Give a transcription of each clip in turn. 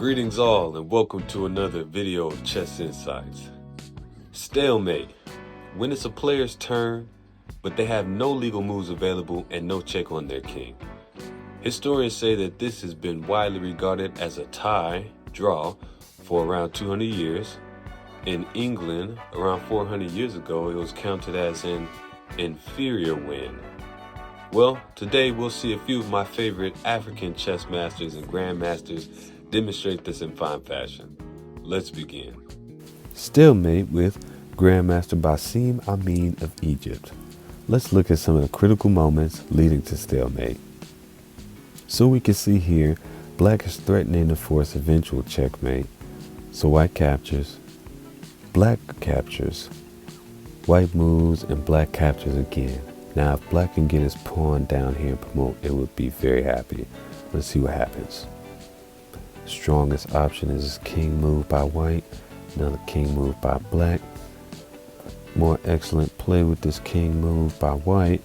Greetings all and welcome to another video of Chess Insights. Stalemate. When it's a player's turn, but they have no legal moves available and no check on their king. Historians say that this has been widely regarded as a tie, draw, for around 200 years. In England, around 400 years ago, it was counted as an inferior win. Well, today we'll see a few of my favorite African chess masters and grandmasters demonstrate this in fine fashion. Let's begin. Stalemate with Grandmaster Basim Amin of Egypt. Let's look at some of the critical moments leading to stalemate. So we can see here, black is threatening to force eventual checkmate. So white captures, black captures, white moves, and black captures again. Now if black can get his pawn down here and promote, it would be very happy. Let's see what happens. Strongest option is this king move by white, another king move by black. More excellent play with this king move by white.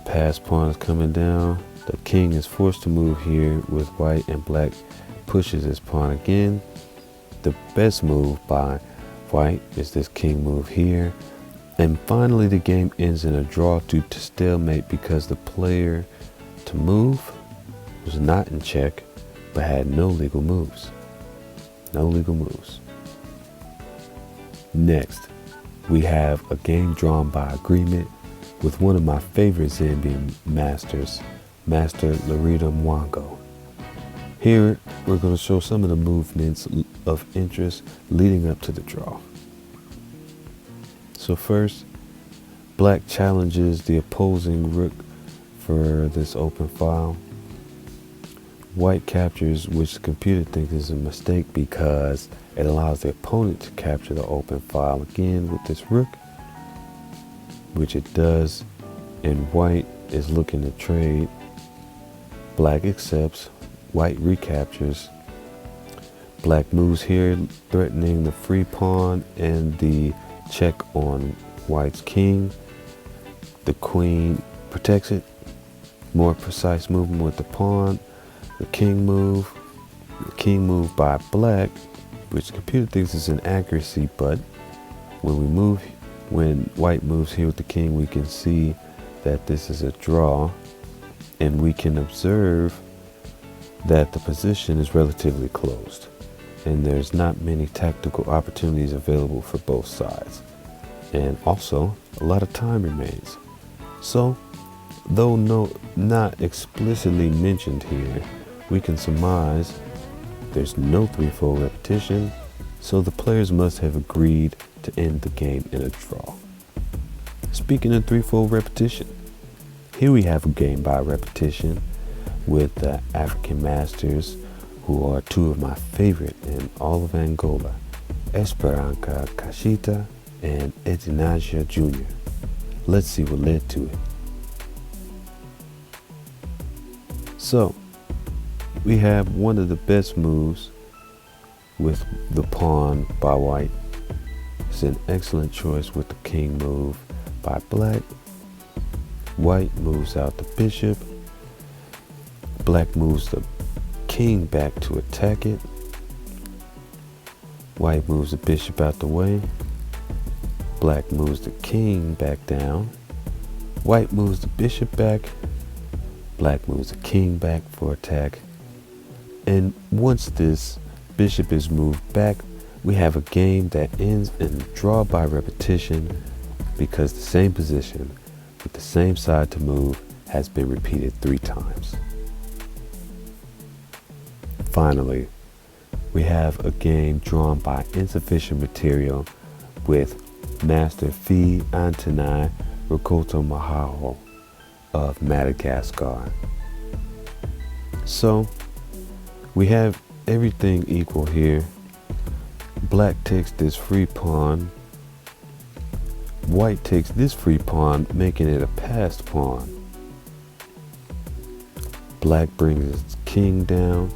Pass pawn is coming down. The king is forced to move here with white, and black pushes his pawn again. The best move by white is this king move here. And finally the game ends in a draw due to stalemate because the player to move was not in check but had no legal moves. No legal moves. Next, we have a game drawn by agreement with one of my favorite Zambian masters, Master Larita Mwango. Here, we're going to show some of the movements of interest leading up to the draw. So first, black challenges the opposing rook for this open file. White captures, which the computer thinks is a mistake because it allows the opponent to capture the open file again with this rook, which it does, and white is looking to trade. Black accepts, white recaptures. Black moves here, threatening the free pawn and the check on white's king. The queen protects it. More precise movement with the pawn. The king move by black, which the computer thinks is an accuracy, but when white moves here with the king, we can see that this is a draw, and we can observe that the position is relatively closed, and there's not many tactical opportunities available for both sides, and also a lot of time remains. So, though not explicitly mentioned here, we can surmise there's no threefold repetition, so the players must have agreed to end the game in a draw. Speaking of threefold repetition, here we have a game by repetition with the African masters, who are two of my favorite in all of Angola, Esperança Kashita and Edinaja Jr. Let's see what led to it. So, we have one of the best moves with the pawn by white. It's an excellent choice with the king move by black. White moves out the bishop. Black moves the king back to attack it. White moves the bishop out the way. Black moves the king back down. White moves the bishop back. Black moves the king back for attack. And once this bishop is moved back, we have a game that ends in draw by repetition because the same position with the same side to move has been repeated 3 times. Finally, we have a game drawn by insufficient material with Master Fi Antenai Rokoto Mahaho of Madagascar. So, we have everything equal here. Black takes this free pawn. White takes this free pawn, making it a passed pawn. Black brings its king down.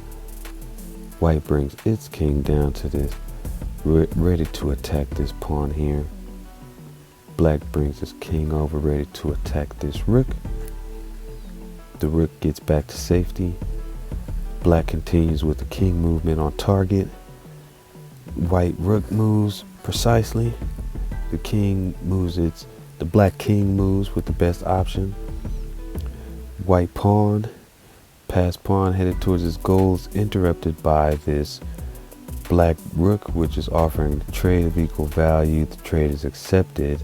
White brings its king down to this, ready to attack this pawn here. Black brings his king over, ready to attack this rook. The rook gets back to safety. Black continues with the king movement on target. White rook moves precisely. The black king moves with the best option. White pawn, passed pawn headed towards his goals, interrupted by this black rook, which is offering the trade of equal value. The trade is accepted.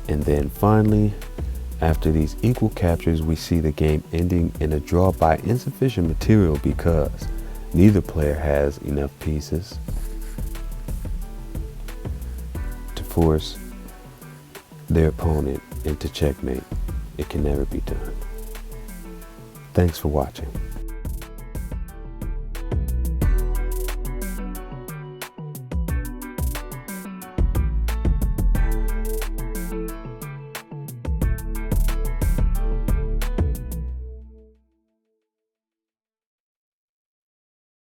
And then finally, after these equal captures, we see the game ending in a draw by insufficient material because neither player has enough pieces to force their opponent into checkmate. It can never be done. Thanks for watching.